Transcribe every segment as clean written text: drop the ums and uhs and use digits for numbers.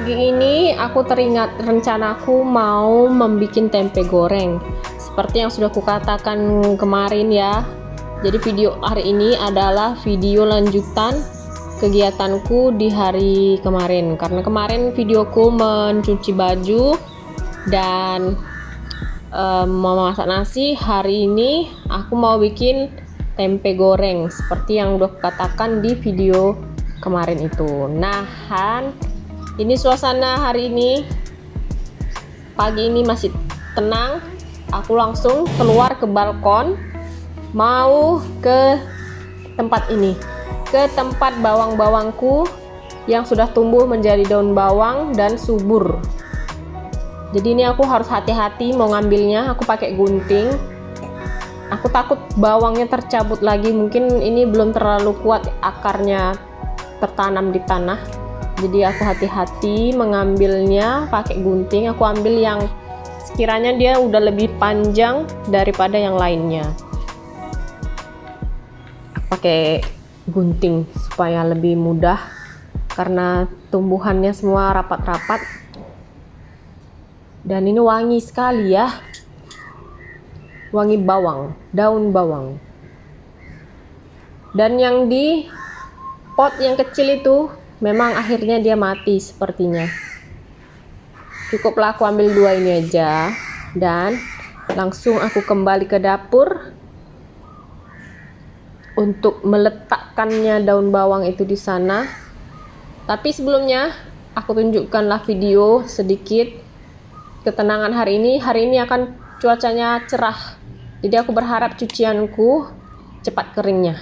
Pagi ini aku teringat rencanaku mau membuat tempe goreng. Seperti yang sudah kukatakan kemarin ya. Jadi video hari ini adalah video lanjutan kegiatanku di hari kemarin. Karena kemarin videoku mencuci baju dan memasak nasi. Hari ini aku mau bikin tempe goreng seperti yang udah kukatakan di video kemarin itu. Nah, ini suasana hari ini, pagi ini masih tenang. Aku langsung keluar ke balkon, mau ke tempat ini, ke tempat bawang-bawangku yang sudah tumbuh menjadi daun bawang dan subur. Jadi ini aku harus hati-hati mau ngambilnya, aku pakai gunting. Aku takut bawangnya tercabut lagi, mungkin ini belum terlalu kuat akarnya tertanam di tanah. Jadi aku hati-hati mengambilnya pakai gunting. Aku ambil yang sekiranya dia udah lebih panjang daripada yang lainnya. Aku pakai gunting supaya lebih mudah karena tumbuhannya semua rapat-rapat. Dan ini wangi sekali ya. Wangi bawang, daun bawang. Dan yang di pot yang kecil itu memang akhirnya dia mati sepertinya. Cukuplah aku ambil dua ini aja dan langsung aku kembali ke dapur untuk meletakkannya daun bawang itu di sana. Tapi sebelumnya aku tunjukkanlah video sedikit ketenangan hari ini. Hari ini akan cuacanya cerah. Jadi aku berharap cucianku cepat keringnya.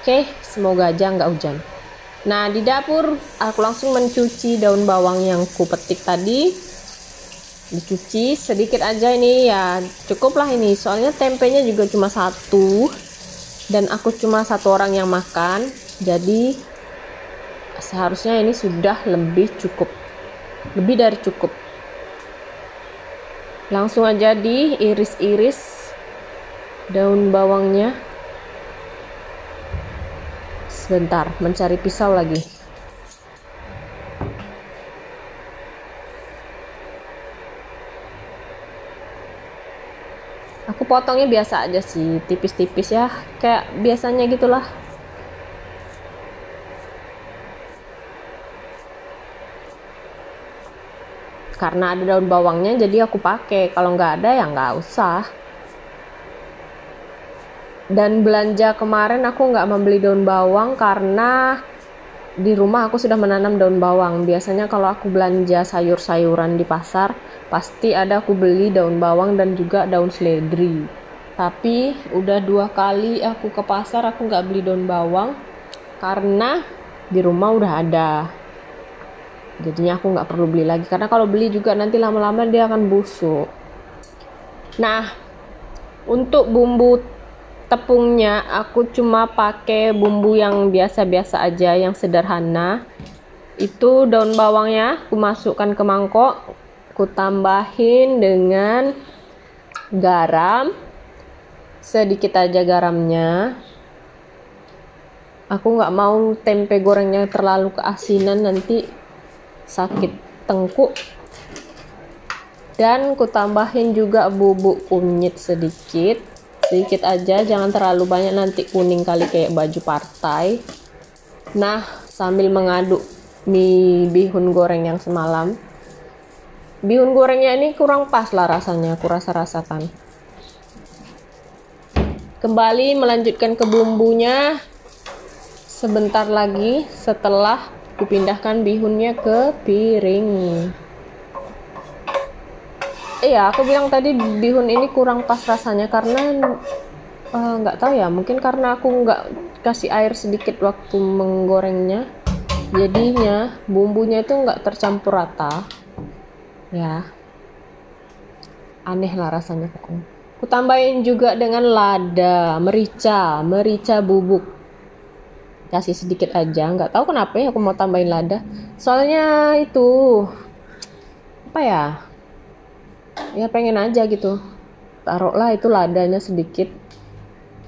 Oke, semoga aja nggak hujan. Nah, di dapur aku langsung mencuci daun bawang yang ku petik tadi. Dicuci sedikit aja ini ya, cukuplah ini. Soalnya tempenya juga cuma satu dan aku cuma satu orang yang makan. Jadi seharusnya ini sudah lebih cukup. Lebih dari cukup. Langsung aja diiris-iris daun bawangnya. Sebentar, mencari pisau lagi. Aku potongnya biasa aja sih, tipis-tipis ya, kayak biasanya gitulah. Karena ada daun bawangnya, jadi aku pakai. Kalau nggak ada ya nggak usah. Dan belanja kemarin aku nggak membeli daun bawang karena di rumah aku sudah menanam daun bawang. Biasanya kalau aku belanja sayur-sayuran di pasar pasti ada aku beli daun bawang dan juga daun seledri. Tapi udah 2 kali aku ke pasar aku nggak beli daun bawang karena di rumah udah ada. Jadinya aku nggak perlu beli lagi karena kalau beli juga nanti lama-lama dia akan busuk. Nah, untuk bumbu tepungnya aku cuma pakai bumbu yang biasa-biasa aja, yang sederhana. Itu daun bawangnya aku masukkan ke mangkok, aku tambahin dengan garam, sedikit aja garamnya. Aku nggak mau tempe gorengnya terlalu keasinan, nanti sakit tengkuk. Dan aku tambahin juga bubuk kunyit sedikit aja, jangan terlalu banyak, nanti kuning kali kayak baju partai. Nah, sambil mengaduk mie bihun goreng yang semalam. Bihun gorengnya ini kurang pas lah rasanya, aku rasakan. Kembali melanjutkan ke bumbunya sebentar lagi setelah kupindahkan bihunnya ke piring. Iya, aku bilang tadi bihun ini kurang pas rasanya karena nggak tahu ya, mungkin karena aku nggak kasih air sedikit waktu menggorengnya, jadinya bumbunya itu nggak tercampur rata. Ya, aneh lah rasanya pokoknya. Aku tambahin juga dengan lada, merica bubuk. Kasih sedikit aja, nggak tahu kenapa ya aku mau tambahin lada. Soalnya itu apa ya? Ya pengen aja gitu, taruhlah itu ladanya sedikit.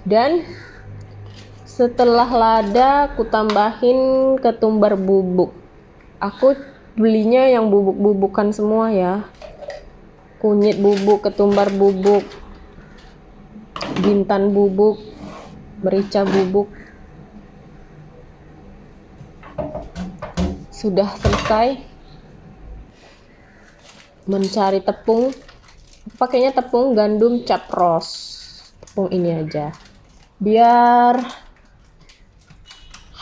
Dan setelah lada aku tambahin ketumbar bubuk. Aku belinya yang bubuk-bubukan semua ya. Kunyit bubuk, ketumbar bubuk, jintan bubuk, merica bubuk. Sudah selesai mencari tepung. Pakainya tepung gandum capros. Tepung ini aja. Biar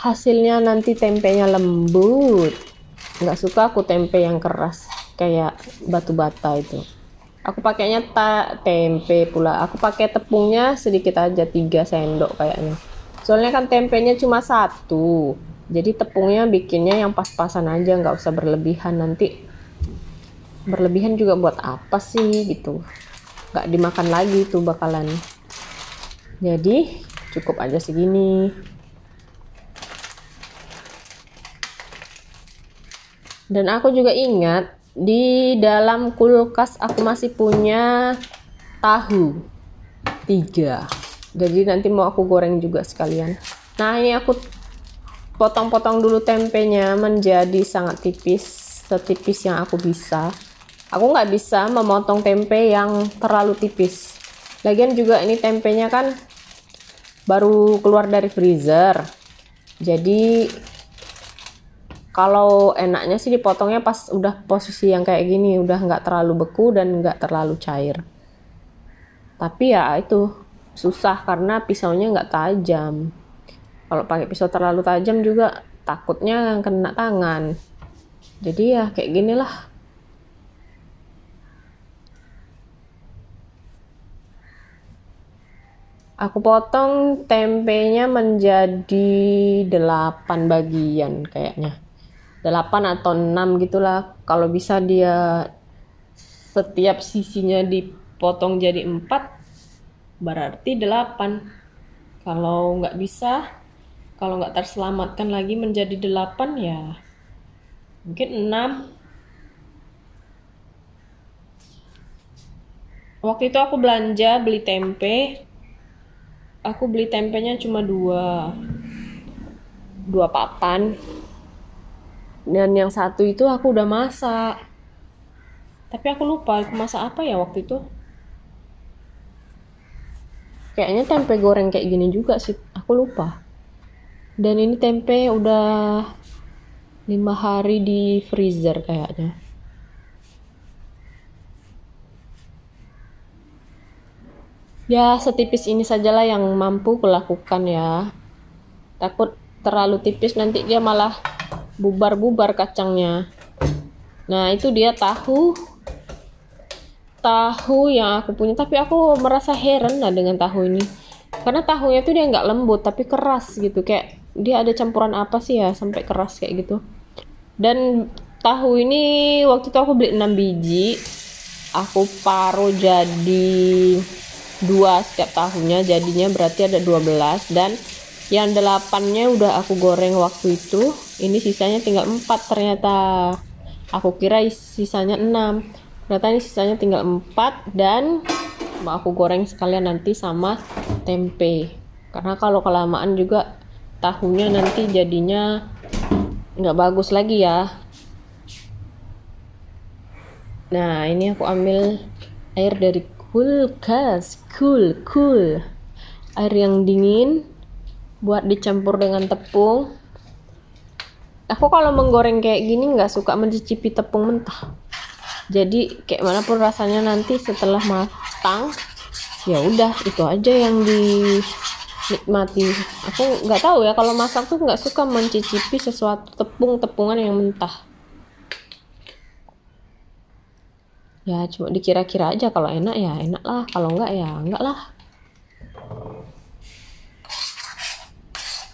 hasilnya nanti tempenya lembut. Nggak suka aku tempe yang keras kayak batu bata itu. Aku pakainya tempe pula. Aku pakai tepungnya sedikit aja, 3 sendok kayaknya. Soalnya kan tempenya cuma 1. Jadi tepungnya bikinnya yang pas-pasan aja, nggak usah berlebihan. Nanti berlebihan juga buat apa sih gitu. Nggak dimakan lagi tuh bakalan. Jadi cukup aja segini. Dan aku juga ingat di dalam kulkas aku masih punya tahu 3. Jadi nanti mau aku goreng juga sekalian. Nah, ini aku potong-potong dulu tempenya menjadi sangat tipis, setipis yang aku bisa. Aku nggak bisa memotong tempe yang terlalu tipis. Lagian juga ini tempenya kan baru keluar dari freezer. Jadi kalau enaknya sih dipotongnya pas udah posisi yang kayak gini, udah nggak terlalu beku dan nggak terlalu cair. Tapi ya itu susah karena pisaunya nggak tajam. Kalau pakai pisau terlalu tajam juga takutnya kena tangan. Jadi ya kayak gini lah. Aku potong tempenya menjadi 8 bagian kayaknya. 8 atau 6 gitulah. Kalau bisa dia setiap sisinya dipotong jadi 4, berarti 8. Kalau nggak bisa, kalau nggak terselamatkan lagi menjadi 8 ya mungkin 6. Waktu itu aku belanja beli tempe. Aku beli tempenya cuma 2 papan. Dan yang satu itu aku udah masak. Tapi aku lupa aku masak apa ya waktu itu. Kayaknya tempe goreng kayak gini juga sih, aku lupa. Dan ini tempe udah 5 hari di freezer kayaknya. Ya setipis ini sajalah yang mampu kulakukan ya. Takut terlalu tipis nanti dia malah bubar-bubar kacangnya. Nah itu dia tahu yang aku punya. Tapi aku merasa heran lah dengan tahu ini, karena tahunya tuh dia nggak lembut tapi keras gitu, kayak dia ada campuran apa sih ya sampai keras kayak gitu. Dan tahu ini waktu itu aku beli 6 biji, aku paruh jadi 2 setiap tahunya, jadinya berarti ada 12. Dan yang 8-nya udah aku goreng waktu itu. Ini sisanya tinggal 4 ternyata. Aku kira sisanya 6, ternyata ini sisanya tinggal 4. Dan mau aku goreng sekalian nanti sama tempe, karena kalau kelamaan juga tahunya nanti jadinya nggak bagus lagi ya. Nah ini aku ambil air dari kulkas, cool air yang dingin buat dicampur dengan tepung. Aku kalau menggoreng kayak gini nggak suka mencicipi tepung mentah. Jadi kayak manapun rasanya nanti setelah matang, ya udah itu aja yang dinikmati. Aku nggak tahu ya, kalau masak tuh nggak suka mencicipi sesuatu tepung-tepungan yang mentah. Ya cuma dikira-kira aja, kalau enak ya enak lah, kalau enggak ya enggak lah.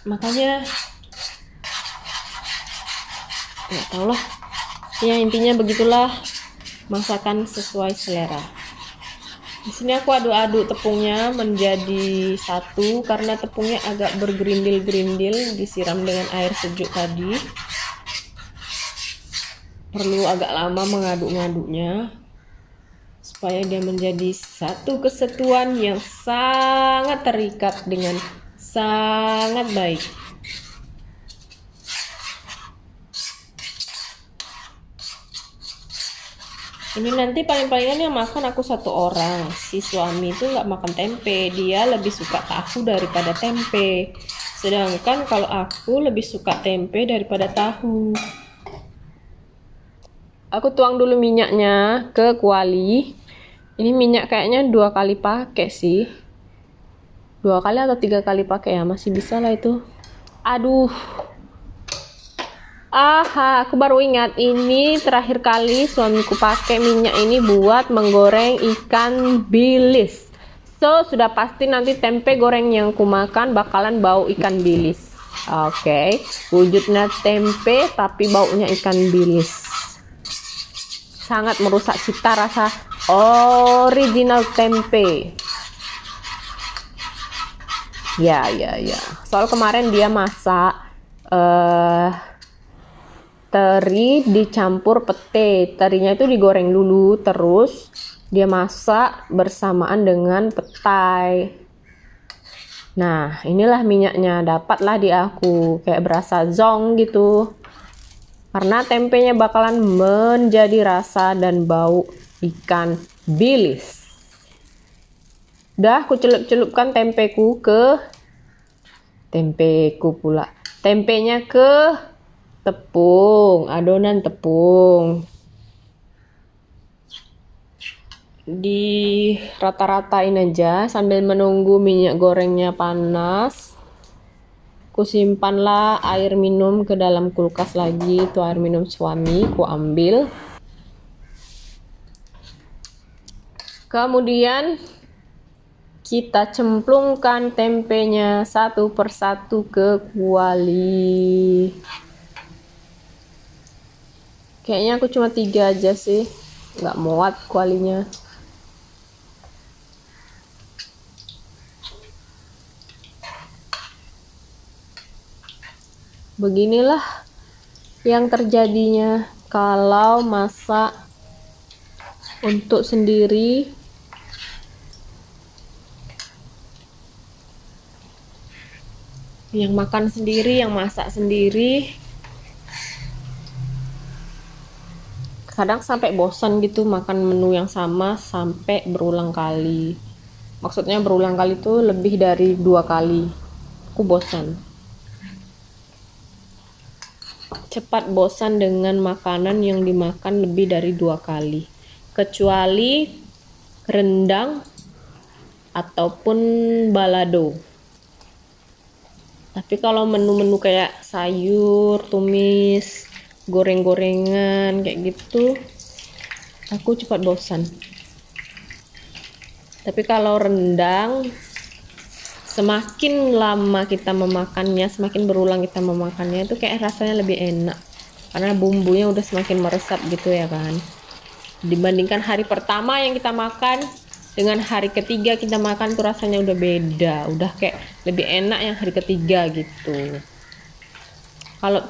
Makanya nggak tahu lah ya, intinya begitulah, masakan sesuai selera. Di sini aku aduk-aduk tepungnya menjadi satu karena tepungnya agak bergerindil-gerindil, disiram dengan air sejuk tadi. Perlu agak lama mengaduk-ngaduknya supaya dia menjadi satu kesatuan yang sangat terikat dengan sangat baik. Ini nanti paling-palingan yang makan aku 1 orang. Si suami itu nggak makan tempe, dia lebih suka tahu daripada tempe. Sedangkan kalau aku lebih suka tempe daripada tahu. Aku tuang dulu minyaknya ke kuali. Ini minyak kayaknya 2 kali pakai sih. 2 kali atau 3 kali pakai ya, masih bisa lah itu. Aduh. Aha, aku baru ingat, ini terakhir kali suamiku pakai minyak ini buat menggoreng ikan bilis. So, sudah pasti nanti tempe goreng yang kumakan bakalan bau ikan bilis. Oke, wujudnya tempe tapi baunya ikan bilis. Sangat merusak cita rasa original tempe. Ya. Soal kemarin dia masak teri dicampur pete. Terinya itu digoreng dulu, terus dia masak bersamaan dengan petai. Nah, inilah minyaknya, dapatlah di aku, kayak berasa zong gitu. Karena tempenya bakalan menjadi rasa dan bau ikan bilis. Udah aku celup-celupkan tempenya ke tepung, adonan tepung. Di rata-ratain aja sambil menunggu minyak gorengnya panas. Ku simpanlah air minum ke dalam kulkas lagi, itu air minum suami, ku ambil. Kemudian kita cemplungkan tempenya satu persatu ke kuali. Kayaknya aku cuma 3 aja sih, nggak muat kualinya. Beginilah yang terjadinya kalau masak untuk sendiri. Yang makan sendiri, yang masak sendiri, kadang sampai bosan gitu makan menu yang sama sampai berulang kali. Maksudnya berulang kali itu lebih dari 2 kali. Aku bosan. Cepat bosan dengan makanan yang dimakan lebih dari 2 kali. Kecuali rendang ataupun balado. Tapi kalau menu-menu kayak sayur, tumis, goreng-gorengan kayak gitu, aku cepat bosan. Tapi kalau rendang, semakin lama kita memakannya, semakin berulang kita memakannya, itu kayak rasanya lebih enak karena bumbunya udah semakin meresap gitu ya kan. Dibandingkan hari pertama yang kita makan dengan hari ketiga kita makan tuh rasanya udah beda, udah kayak lebih enak yang hari ketiga gitu. Kalau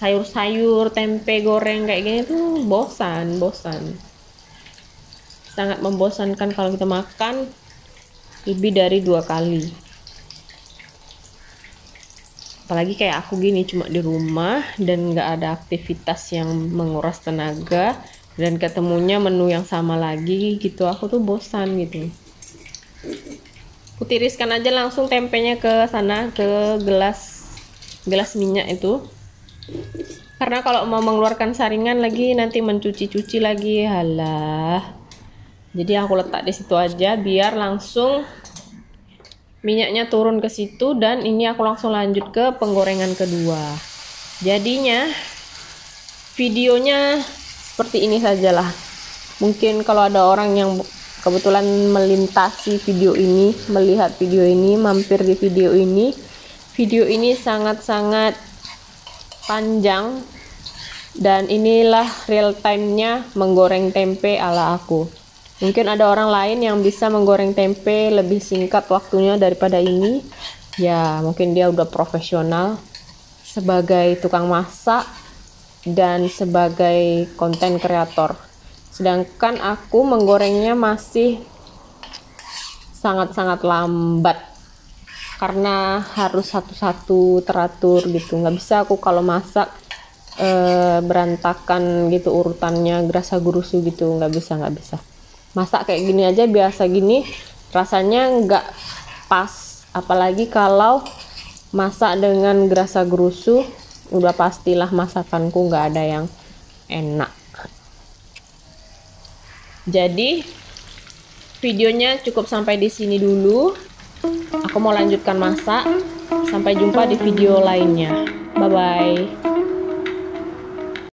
sayur-sayur, tempe goreng kayak gini tuh bosan. Sangat membosankan kalau kita makan lebih dari 2 kali. Apalagi kayak aku gini cuma di rumah dan nggak ada aktivitas yang menguras tenaga dan ketemunya menu yang sama lagi gitu, aku tuh bosan gitu. Aku tiriskan aja langsung tempenya ke sana, ke gelas minyak itu. Karena kalau mau mengeluarkan saringan lagi nanti mencuci-cuci lagi, halah. Jadi aku letak di situ aja biar langsung minyaknya turun ke situ, dan ini aku langsung lanjut ke penggorengan kedua. Jadinya videonya seperti ini sajalah. Mungkin kalau ada orang yang kebetulan melintasi video ini, melihat video ini, mampir di video ini sangat-sangat panjang, dan inilah real time-nya menggoreng tempe ala aku. Mungkin ada orang lain yang bisa menggoreng tempe lebih singkat waktunya daripada ini. Ya, mungkin dia udah profesional sebagai tukang masak dan sebagai konten kreator. Sedangkan aku menggorengnya masih sangat-sangat lambat. Karena harus satu-satu teratur gitu. Nggak bisa aku kalau masak berantakan gitu urutannya, gerasa gerusu gitu, nggak bisa. Masak kayak gini aja biasa gini rasanya nggak pas, apalagi kalau masak dengan gerasa gerusu, udah pastilah masakanku nggak ada yang enak. Jadi videonya cukup sampai di sini dulu. Aku mau lanjutkan masak. Sampai jumpa di video lainnya. Bye bye.